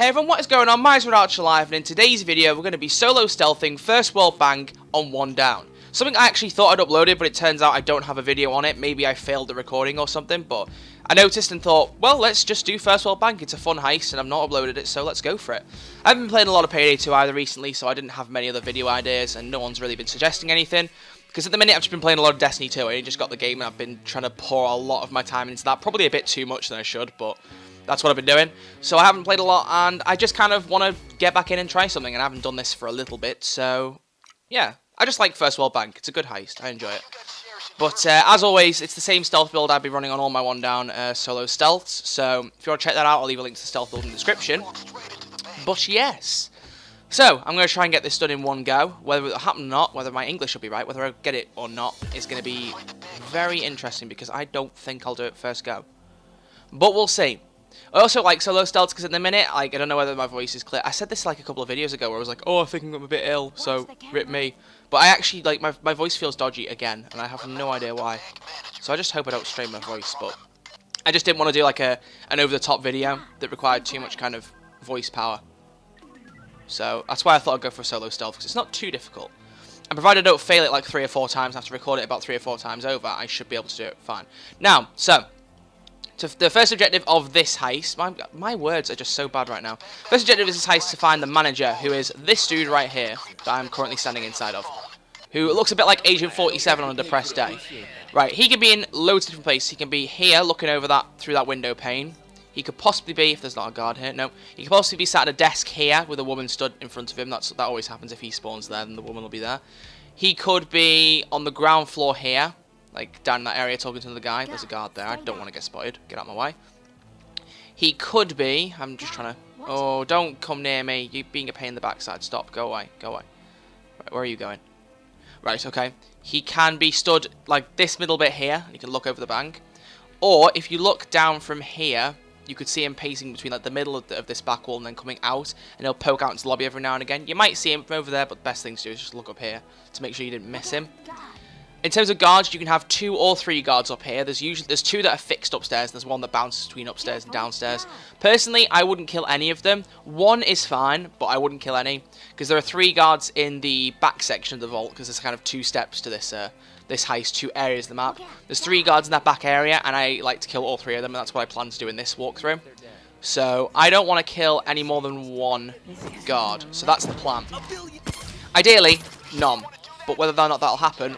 Hey everyone, what is going on? My name is Archer Live, and in today's video we're going to be solo stealthing First World Bank on one down. Something I actually thought I'd uploaded, but it turns out I don't have a video on it. Maybe I failed the recording or something, but I noticed and thought, well, let's just do First World Bank. It's a fun heist, and I've not uploaded it, so let's go for it. I haven't been playing a lot of Payday 2 either recently, so I didn't have many other video ideas, and no one's really been suggesting anything. Because at the minute I've just been playing a lot of Destiny 2. I just got the game, and I've been trying to pour a lot of my time into that. Probably a bit too much than I should, but that's what I've been doing. So I haven't played a lot, and I just kind of want to get back in and try something, and I haven't done this for a little bit, so yeah. I just like First World Bank. It's a good heist. I enjoy it. But as always, it's the same stealth build I've been running on all my one down solo stealths, so if you want to check that out, I'll leave a link to the stealth build in the description. But yes. So, I'm going to try and get this done in one go. Whether it'll happen or not, whether my English will be right, whether I get it or not, is going to be very interesting, because I don't think I'll do it first go. But we'll see. I also like solo stealths because at the minute, like, I don't know whether my voice is clear. I said this like a couple of videos ago where I was like, oh, I think I'm a bit ill, so rip me. But I actually, like, my voice feels dodgy again, and I have no idea why. So I just hope I don't strain my voice, but I just didn't want to do like an over-the-top video that required too much kind of voice power. So that's why I thought I'd go for a solo stealth, because it's not too difficult. And provided I don't fail it like 3 or 4 times, I have to record it about 3 or 4 times over, I should be able to do it fine. Now, so the first objective of this heist, my words are just so bad right now. First objective is this heist to find the manager, who is this dude right here that I'm currently standing inside of, who looks a bit like Agent 47 on a depressed day. Right, he can be in loads of different places. He can be here, looking over that through that window pane. He could possibly be, if there's not a guard here, no. He could possibly be sat at a desk here with a woman stood in front of him. That always happens. If he spawns there, then the woman will be there. He could be on the ground floor here, like down in that area talking to the guy. There's a guard there. I don't want to get spotted. Get out of my way. He could be, I'm just trying to, oh, don't come near me. You're being a pain in the backside. Stop. Go away. Go away. Right, where are you going? Right, okay. He can be stood like this middle bit here, and you can look over the bank. Or if you look down from here, you could see him pacing between like the middle of this back wall and then coming out, and he'll poke out into the lobby every now and again. You might see him from over there, but the best thing to do is just look up here to make sure you didn't miss him. In terms of guards, you can have 2 or 3 guards up here. There's 2 that are fixed upstairs, and there's 1 that bounces between upstairs and downstairs. Personally, I wouldn't kill any of them. 1 is fine, but I wouldn't kill any, because there are 3 guards in the back section of the vault, because there's kind of 2 steps to this this heist, 2 areas of the map. There's 3 guards in that back area, and I like to kill all 3 of them, and that's what I plan to do in this walkthrough. So I don't want to kill any more than 1 guard, so that's the plan. Ideally, none, but whether or not that'll happen,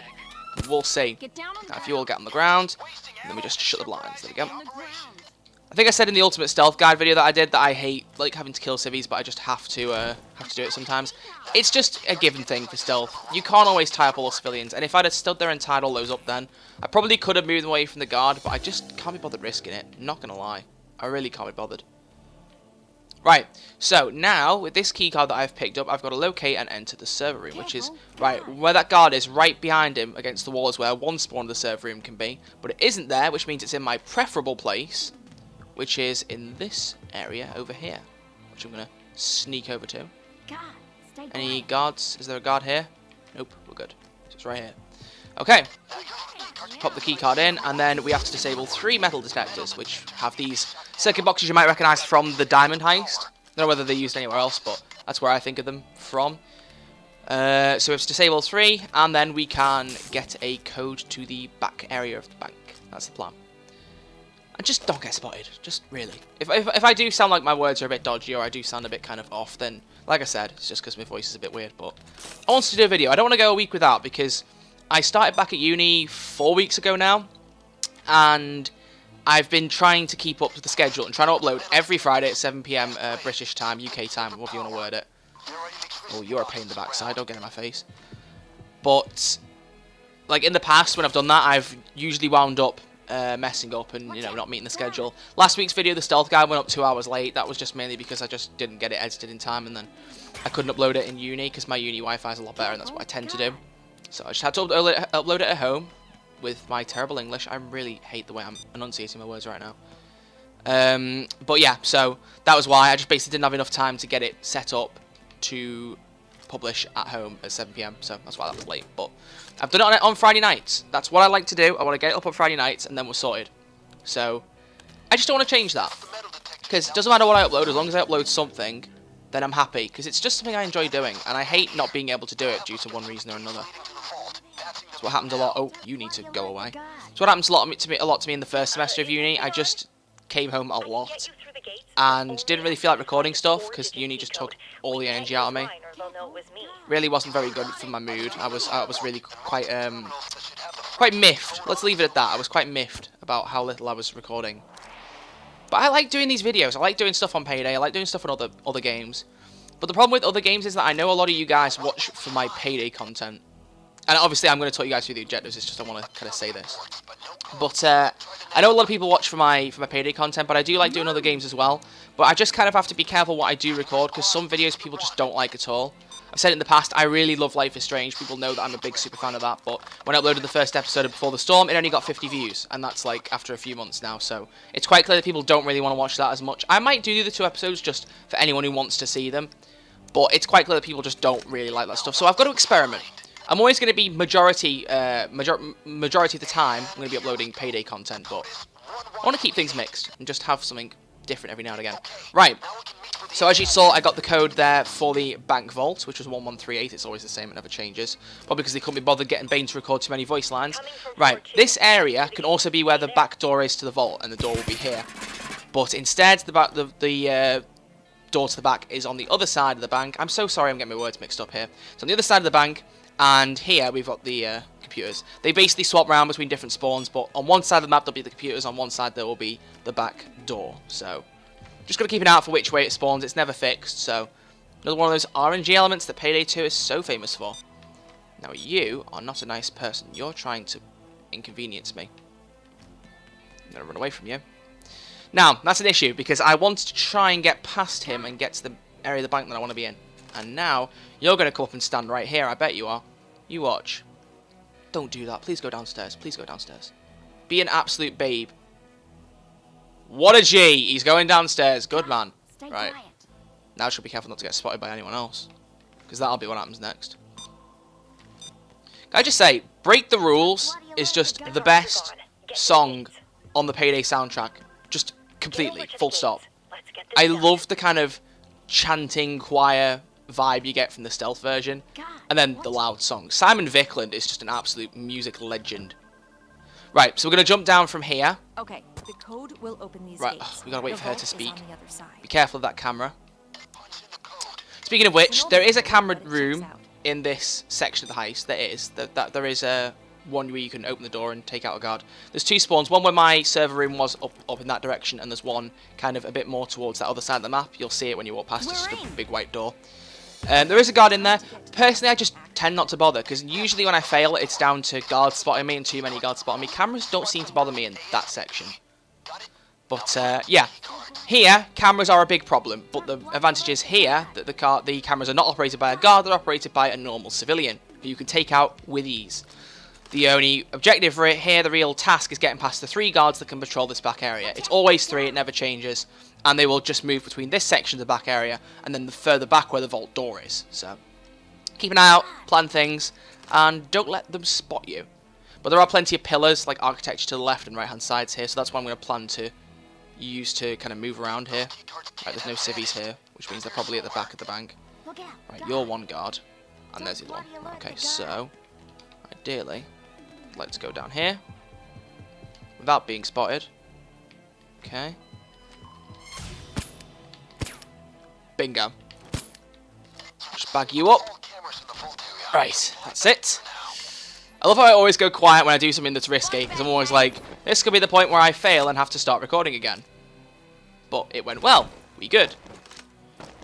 we'll see. Now, if you all get on the ground, and then we just shut the blinds. There we go. I think I said in the Ultimate Stealth Guide video that I did that I hate like having to kill civvies, but I just have to do it sometimes. It's just a given thing for stealth. You can't always tie up all the civilians, and if I'd have stood there and tied all those up then, I probably could have moved them away from the guard, but I just can't be bothered risking it. I'm not gonna lie. I really can't be bothered. Right, so now, with this keycard that I've picked up, I've got to locate and enter the server room, which is, right, where that guard is, right behind him, against the wall is where 1 spawn of the server room can be, but it isn't there, which means it's in my preferable place, which is in this area over here, which I'm going to sneak over to. Any guards? Is there a guard here? Nope, we're good. So it's right here. Okay. Pop the keycard in, and then we have to disable 3 metal detectors, which have these circuit boxes you might recognise from the diamond heist. I don't know whether they're used anywhere else, but that's where I think of them from. So we have to disable 3, and then we can get a code to the back area of the bank. That's the plan. And just don't get spotted. Just really. If I do sound like my words are a bit dodgy, or I do sound a bit kind of off, then, like I said, it's just because my voice is a bit weird. But I wanted to do a video. I don't want to go a week without, because I started back at uni 4 weeks ago now, and I've been trying to keep up with the schedule and trying to upload every Friday at 7 PM British time, UK time, whatever you want to word it. Oh, you're a pain in the backside, don't get in my face. But, like, in the past, when I've done that, I've usually wound up messing up and, you know, not meeting the schedule. Last week's video, the stealth guide, went up 2 hours late. That was just mainly because I just didn't get it edited in time, and then I couldn't upload it in uni, because my uni Wi-Fi is a lot better, and that's what I tend to do. So I just had to upload it at home with my terrible English. I really hate the way I'm enunciating my words right now. But yeah, so that was why. I just basically didn't have enough time to get it set up to publish at home at 7 PM. So that's why that was late. But I've done it on Friday nights. That's what I like to do. I want to get it up on Friday nights, and then we're sorted. So I just don't want to change that. Because it doesn't matter what I upload, as long as I upload something, then I'm happy. Because it's just something I enjoy doing, and I hate not being able to do it due to one reason or another. It's what happened a lot. Oh, you need to go away. It's what happens a lot to me in the first semester of uni. I just came home a lot and didn't really feel like recording stuff because uni just took all the energy out of me. Really wasn't very good for my mood. I was really quite miffed. Let's leave it at that. I was quite miffed about how little I was recording. But I like doing these videos. I like doing stuff on Payday. I like doing stuff on other games. But the problem with other games is that I know a lot of you guys watch for my Payday content. And obviously I'm going to talk you guys through the objectives, it's just I want to kind of say this. But I know a lot of people watch for my Payday content, but I do like doing other games as well. But I just kind of have to be careful what I do record, because some videos people just don't like at all. I've said it in the past, I really love Life is Strange, people know that I'm a big super fan of that, but when I uploaded the first episode of Before the Storm, it only got 50 views, and that's like after a few months now, so it's quite clear that people don't really want to watch that as much. I might do the other 2 episodes just for anyone who wants to see them, but it's quite clear that people just don't really like that stuff, so I've got to experiment. I'm always going to be majority of the time, I'm going to be uploading Payday content, but I want to keep things mixed and just have something different every now and again. Right, so as you saw, I got the code there for the bank vault, which was 1138. It's always the same, it never changes. Probably because they couldn't be bothered getting Bane to record too many voice lines. Right, this area can also be where the back door is to the vault, and the door will be here. But instead, the door to the back is on the other side of the bank. I'm so sorry I'm getting my words mixed up here. So on the other side of the bank, and here we've got the computers. They basically swap around between different spawns, but on one side of the map there'll be the computers, on one side there will be the back door. So just got to keep an eye out for which way it spawns. It's never fixed, so another one of those RNG elements that Payday 2 is so famous for. Now you are not a nice person. You're trying to inconvenience me. I'm going to run away from you. Now, that's an issue, because I wanted to try and get past him and get to the area of the bank that I want to be in. And now, you're going to come up and stand right here, I bet you are. You watch. Don't do that. Please go downstairs. Please go downstairs. Be an absolute babe. What a G! He's going downstairs. Good man. Right. Now should be careful not to get spotted by anyone else, because that'll be what happens next. Can I just say, Break the Rules is just the best song on the Payday soundtrack. Just completely. Full stop. I love the kind of chanting choir vibe you get from the stealth version, and then the loud song. Simon Vickland is just an absolute music legend. Right, so we're going to jump down from here. Okay, the code will open these right, gates. we got to wait for her to speak. Be Be careful of that camera. Speaking of which, there is a camera room in this section of the heist. There is. There is a one where you can open the door and take out a guard. There's 2 spawns. One where my server room was up in that direction, and there's one kind of a bit more towards that other side of the map. You'll see it when you walk past. It's just a big white door. There is a guard in there. Personally, I just tend not to bother, because usually when I fail, it's down to guards spotting me and too many guards spotting me. Cameras don't seem to bother me in that section. But, yeah. Here, cameras are a big problem, but the advantage is here that the cameras are not operated by a guard, they're operated by a normal civilian, who you can take out with ease. The only objective for it here, the real task, is getting past the 3 guards that can patrol this back area. It's always 3, it never changes, and they will just move between this section of the back area and then the further back where the vault door is. So keep an eye out, plan things, and don't let them spot you. But there are plenty of pillars, like architecture to the left and right hand sides here, so that's what I'm going to plan to use to kind of move around here. Right, there's no civvies here, which means they're probably at the back of the bank. Right, you're one guard, and there's the other one. Okay, so ideally, let's go down here without being spotted. Okay. Bingo. Just bag you up. Right, that's it. I love how I always go quiet when I do something that's risky, because I'm always like, this could be the point where I fail and have to start recording again. But it went well. We good.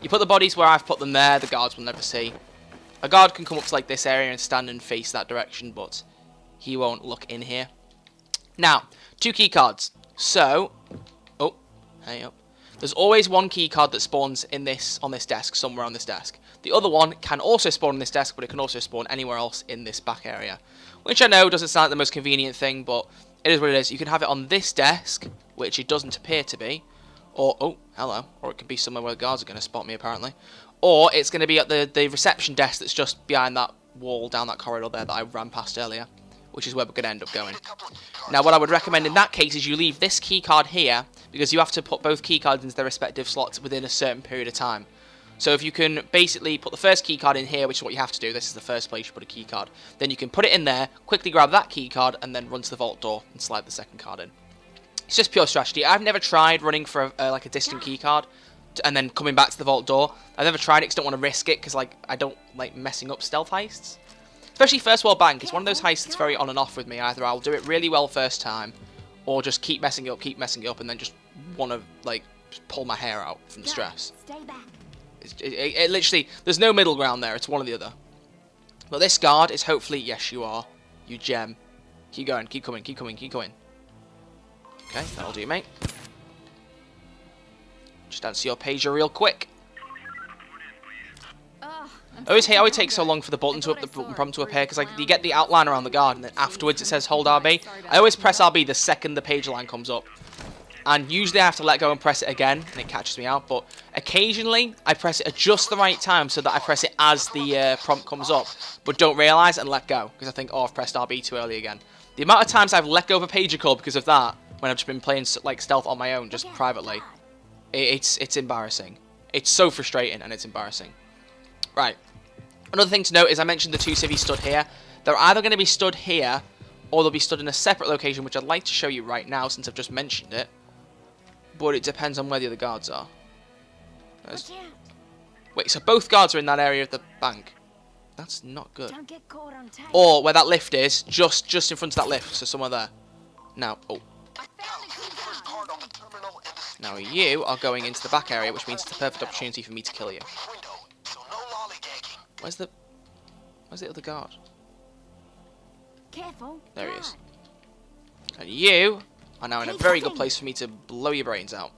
You put the bodies where I've put them there, the guards will never see. A guard can come up to like this area and stand and face that direction, but he won't look in here. Now, 2 key cards. So, oh, hey up. There's always 1 key card that spawns in on this desk, somewhere on this desk. The other one can also spawn on this desk, but it can also spawn anywhere else in this back area. Which I know doesn't sound like the most convenient thing, but it is what it is. You can have it on this desk, which it doesn't appear to be. Or, oh, hello. Or it can be somewhere where the guards are going to spot me, apparently. Or it's going to be at the reception desk that's just behind that wall, down that corridor there that I ran past earlier. Which is where we're going to end up going. Now, what I would recommend in that case is you leave this key card here, because you have to put both keycards into their respective slots within a certain period of time. So if you can basically put the first keycard in here, which is what you have to do, this is the first place you put a keycard, then you can put it in there, quickly grab that keycard, and then run to the vault door and slide the second card in. It's just pure strategy. I've never tried running for like a distant keycard and then coming back to the vault door. I've never tried it because I don't want to risk it, because like I don't like messing up stealth heists. Especially First World Bank. It's one of those heists that's very on and off with me. Either I'll do it really well first time, or just keep messing it up, and then just want to like pull my hair out from the stress. Stay back. It literally, there's no middle ground there. It's one or the other. But this guard is hopefully, yes you are, you gem. Keep going, keep coming, keep coming, keep going. Okay, that'll do, mate. Just answer your pager real quick. I always hate how it takes so long for the button prompt to appear, because like you get the outline around the guard and then afterwards it says hold RB. I always press RB the second the page line comes up. And usually I have to let go and press it again, and it catches me out. But occasionally, I press it at just the right time so that I press it as the prompt comes up, but don't realise and let go, because I think, oh, I've pressed RB too early again. The amount of times I've let go of a pager call because of that, when I've just been playing like stealth on my own, just privately, it's embarrassing. It's so frustrating, and it's embarrassing. Right. Another thing to note is I mentioned the two civvies stood here. They're either going to be stood here, or they'll be stood in a separate location, which I'd like to show you right now since I've just mentioned it. But it depends on where the other guards are. Wait, so both guards are in that area of the bank. That's not good. Don't get caught on tape. Or where that lift is, just in front of that lift, so somewhere there. Now, oh. Now you are going into the back area, which means it's the perfect opportunity for me to kill you. Where's the other guard? Careful. There he is. And you are now in a very good place for me to blow your brains out.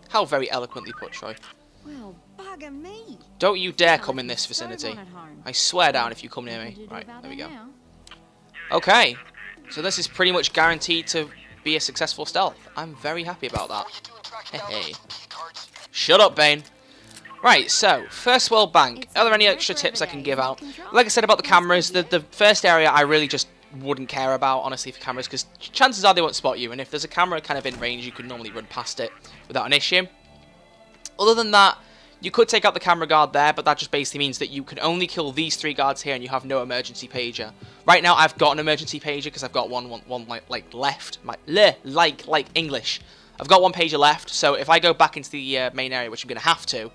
How very eloquently put, Troy. Well, bugger me. Don't you dare come in this vicinity. I swear down if you come near me. Right, there we go. Okay, so this is pretty much guaranteed to be a successful stealth. I'm very happy about that. Hey. Shut up, Bane. Right, so, First World Bank. Are there any extra tips I can give out? Like I said about the cameras, the first area I really just wouldn't care about, honestly, for cameras, because chances are they won't spot you, and if there's a camera kind of in range, you can normally run past it without an issue. Other than that, you could take out the camera guard there, but that just basically means that you can only kill these three guards here, and you have no emergency pager. Right now, I've got an emergency pager, because I've got one like left. Like English. I've got one pager left, so if I go back into the main area, which I'm going to have to,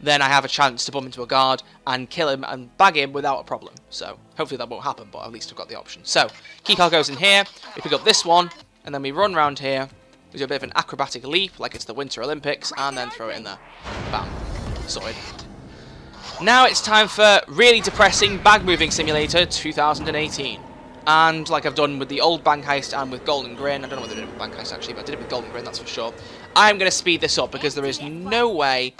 then I have a chance to bump into a guard and kill him and bag him without a problem. So, hopefully that won't happen, but at least I've got the option. So, keycard goes in here, we pick up this one, and then we run around here, we do a bit of an acrobatic leap, like it's the Winter Olympics, and then throw it in there. Bam. Sorted. Now it's time for really depressing bag moving simulator 2018. And like I've done with the old bank heist and with Golden Grin, I don't know whether I did it with bank heist actually, but I did it with Golden Grin, that's for sure. I'm going to speed this up because there is no way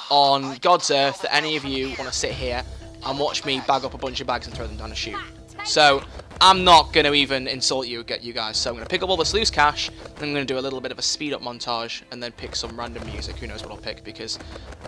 on God's earth that any of you want to sit here and watch me bag up a bunch of bags and throw them down a chute. So I'm not going to even insult you guys. So I'm going to pick up all this loose cash, and I'm going to do a little bit of a speed up montage, and then pick some random music. Who knows what I'll pick, because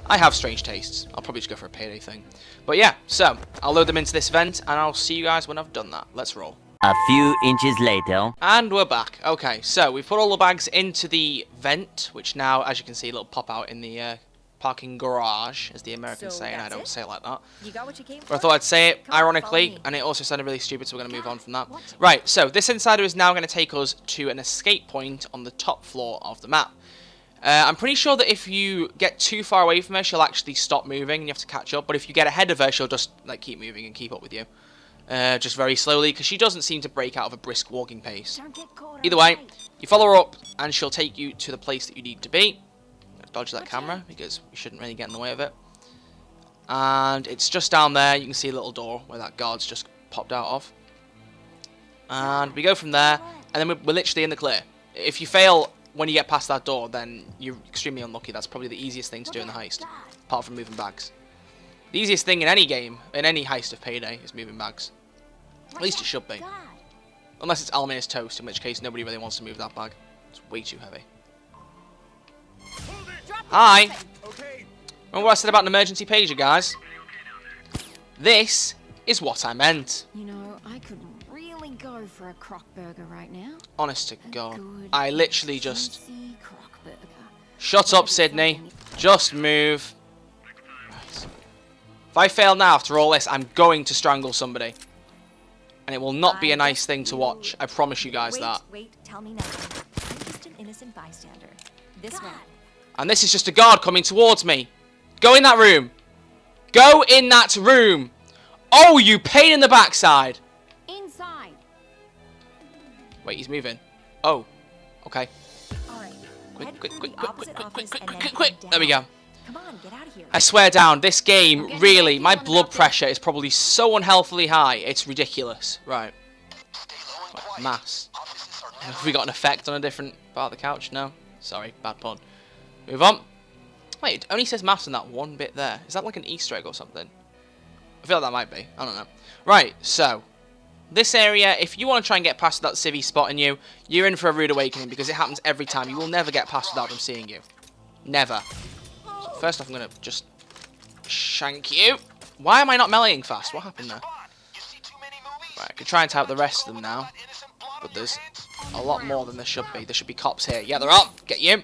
I have strange tastes. I'll probably just go for a Payday thing. But yeah, so I'll load them into this vent, and I'll see you guys when I've done that. Let's roll. A few inches later. And we're back. Okay, so we've put all the bags into the vent, which now, as you can see, it'll pop out in the parking garage, as the Americans say, and I don't say it like that. You got what you came for? But I thought I'd say it ironically, and it also sounded really stupid, so we're going to move on from that. Right, so this insider is now going to take us to an escape point on the top floor of the map. I'm pretty sure that if you get too far away from her, she'll actually stop moving, and you have to catch up. But if you get ahead of her, she'll just like keep moving and keep up with you. Just very slowly, because she doesn't seem to break out of a brisk walking pace. Either way, you follow her up, and she'll take you to the place that you need to be. Dodge that camera, because we shouldn't really get in the way of it. And it's just down there. You can see a little door where that guard's just popped out of. And we go from there, and then we're literally in the clear. If you fail when you get past that door, then you're extremely unlucky. That's probably the easiest thing to do in the heist, apart from moving bags. The easiest thing in any game, in any heist of Payday, is moving bags. At least it should be. Unless it's Almina's toast, in which case nobody really wants to move that bag. It's way too heavy. Hi! Remember what I said about an emergency pager, guys? This is what I meant. You know, I could really go for a croc burger right now. Honest to A God. good, I literally just... juicy croc burger. Shut up, Sydney. Just move. Right. If I fail now after all this, I'm going to strangle somebody. And it will not be a nice thing to watch. I promise you guys that. Wait, tell me nothing. I'm just an innocent bystander. This way. And this is just a guard coming towards me. Go in that room. Go in that room. Oh, you pain in the backside. Inside. Wait, he's moving. Oh, okay. All right. Quick, Head quick, through quick, the quick, opposite quick, office quick, and quick, then quick, quick. head There we go. down. Come on, get out of here. I swear down, this game, really, my blood pressure is probably so unhealthily high, it's ridiculous. Right. Mass. Have we got an effect on a different part of the couch? No. Sorry, bad pun. Move on. Wait, it only says mass on that one bit there. Is that like an Easter egg or something? I feel like that might be. I don't know. Right, so. This area, if you want to try and get past without civvy spotting you, you're in for a rude awakening because it happens every time. You will never get past without them seeing you. Never. So first off, I'm going to just shank you. Why am I not meleeing fast? What happened there? Right, I could try and type the rest of them now. But there's a lot more than there should be. There should be cops here. Yeah, they're up. Get you.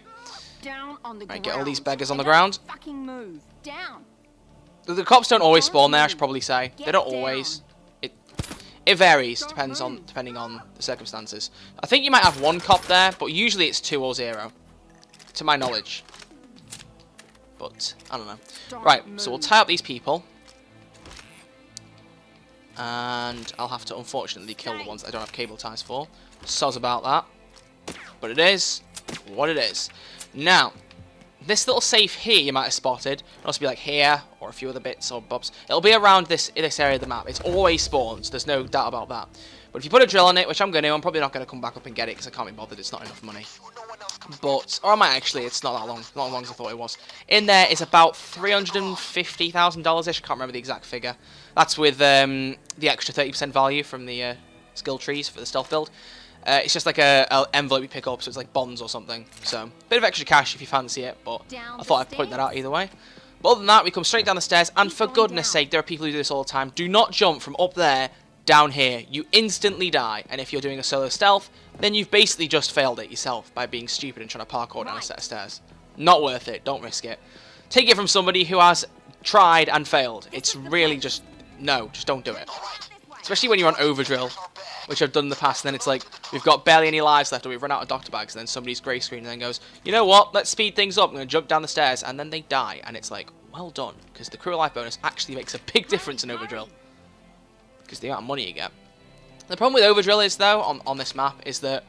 Down on the Right, ground. get all these beggars on the ground. Fucking move. Down. The cops don't always spawn there, I should probably say. They don't Get always. It varies, depending on the circumstances. I think you might have one cop there, but usually it's 2 or 0. To my knowledge. But, I don't know. Right, so we'll tie up these people. And I'll have to, unfortunately, kill the ones that I don't have cable ties for. Soz about that. But it is what it is. Now, this little safe here you might have spotted. It'll also be like here, or a few other bits or bobs. It'll be around this area of the map. It's always spawns, there's no doubt about that. But if you put a drill on it, which I'm going to, I'm probably not going to come back up and get it because I can't be bothered, it's not enough money. But, or I might actually, it's not that long, not as long as I thought it was. In there is about $350,000-ish, I can't remember the exact figure. That's with the extra 30% value from the skill trees for the stealth build. It's just like a envelope you pick up, so it's like bonds or something. So, bit of extra cash if you fancy it, but I thought I'd point that out either way. But other than that, we come straight down the stairs, and for goodness sake, there are people who do this all the time. Do not jump from up there down here. You instantly die, and if you're doing a solo stealth, then you've basically just failed it yourself by being stupid and trying to parkour down a set of stairs. Not worth it. Don't risk it. Take it from somebody who has tried and failed. It's really just... No, just don't do it. Especially when you're on overdrill, which I've done in the past, and then it's like, we've got barely any lives left, or we've run out of doctor bags, and then somebody's grey screen and then goes, you know what, let's speed things up, I'm going to jump down the stairs, and then they die, and it's like, well done, because the crew life bonus actually makes a big difference in overdrill, because the amount of money you get. The problem with overdrill is, though, on this map, is that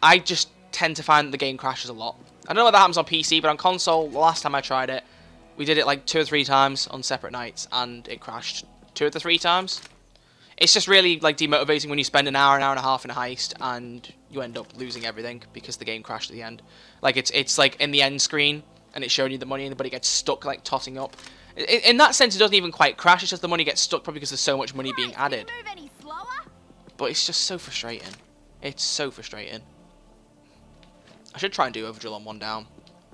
I just tend to find that the game crashes a lot. I don't know what that happens on PC, but on console, the last time I tried it, we did it like 2 or 3 times on separate nights, and it crashed 2 of the 3 times. It's just really like demotivating when you spend an hour and a half in a heist and you end up losing everything because the game crashed at the end. Like it's like in the end screen and it's showing you the money, but it gets stuck like totting up. In that sense, it doesn't even quite crash. It's just the money gets stuck probably because there's so much money being added. But it's just so frustrating. It's so frustrating. I should try and do overdrill on 1 down,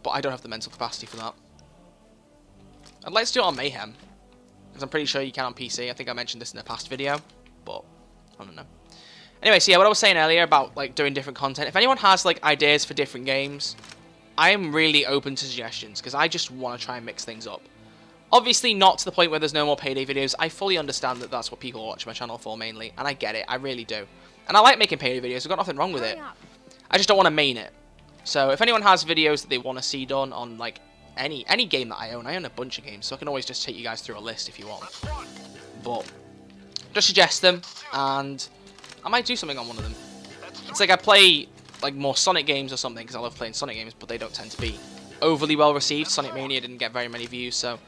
but I don't have the mental capacity for that. I'd like to do it on Mayhem. Because I'm pretty sure you can on PC. I think I mentioned this in a past video, but I don't know. Anyway, so yeah, what I was saying earlier about like doing different content. If anyone has like ideas for different games, I am really open to suggestions because I just want to try and mix things up. Obviously, not to the point where there's no more Payday videos. I fully understand that that's what people watch my channel for mainly, and I get it. I really do. And I like making Payday videos. I've got nothing wrong with it. I just don't want to main it. So if anyone has videos that they want to see done on like any game that I own a bunch of games, so I can always just take you guys through a list if you want. But just suggest them, and I might do something on one of them. It's like I play like more Sonic games or something because I love playing Sonic games, but they don't tend to be overly well received. Sonic Mania didn't get very many views, so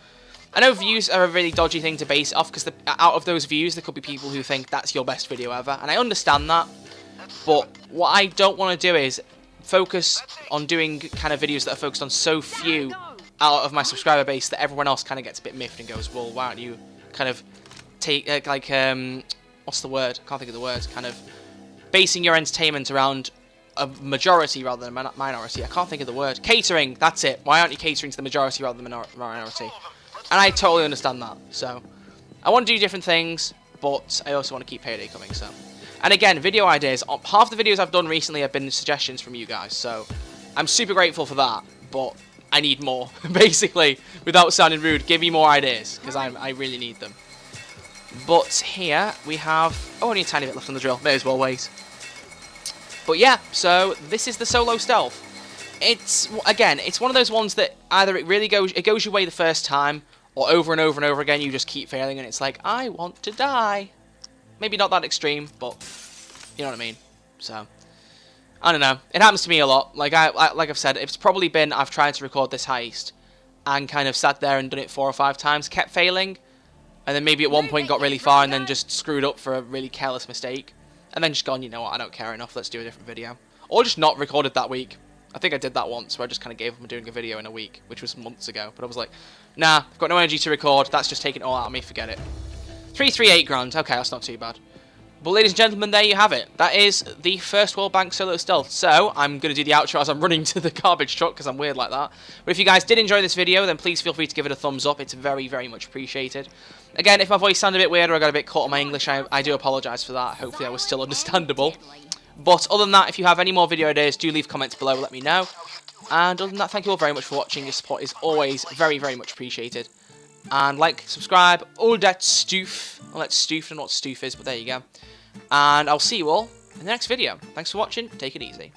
I know views are a really dodgy thing to base it off because out of those views there could be people who think that's your best video ever, and I understand that. But what I don't want to do is focus on doing kind of videos that are focused on so few out of my subscriber base that everyone else kind of gets a bit miffed and goes, well, why don't you kind of take what's the word? I can't think of the word. Kind of basing your entertainment around a majority rather than a minority. I can't think of the word. Catering. That's it. Why aren't you catering to the majority rather than the minority? And I totally understand that. So I want to do different things. but I also want to keep Payday coming, so. And again, video ideas. Half the videos I've done recently have been suggestions from you guys, so I'm super grateful for that, but I need more, basically, without sounding rude. Give me more ideas, because I really need them. But here we have... Oh, only a tiny bit left on the drill. May as well wait. But yeah, so this is the solo stealth. It's, again, it's one of those ones that either it goes your way the first time, or over and over and over again you just keep failing and it's like, I want to die. Maybe not that extreme, but you know what I mean. So, I don't know. It happens to me a lot. Like I've said, it's probably been I've tried to record this heist and kind of sat there and done it 4 or 5 times, kept failing, and then maybe at one point got really far and then just screwed up for a really careless mistake. And then just gone, you know what, I don't care enough, let's do a different video. Or just not recorded that week. I think I did that once, where I just kind of gave up on doing a video in a week, which was months ago. But I was like, nah, I've got no energy to record, that's just taking it all out of me, forget it. 338 grand, okay, that's not too bad. But ladies and gentlemen, there you have it. That is the first World Bank solo stealth. So, I'm going to do the outro as I'm running to the garbage truck, because I'm weird like that. But if you guys did enjoy this video, then please feel free to give it a thumbs up. It's very, very much appreciated. Again, if my voice sounded a bit weird or I got a bit caught on my English, I do apologise for that. Hopefully I was still understandable. But other than that, if you have any more video ideas, do leave comments below, let me know. And other than that, thank you all very much for watching. Your support is always very, very much appreciated. And like, subscribe, all that stoof. Well, that's stoof, I don't know what stoof is, but there you go. And I'll see you all in the next video. Thanks for watching, take it easy.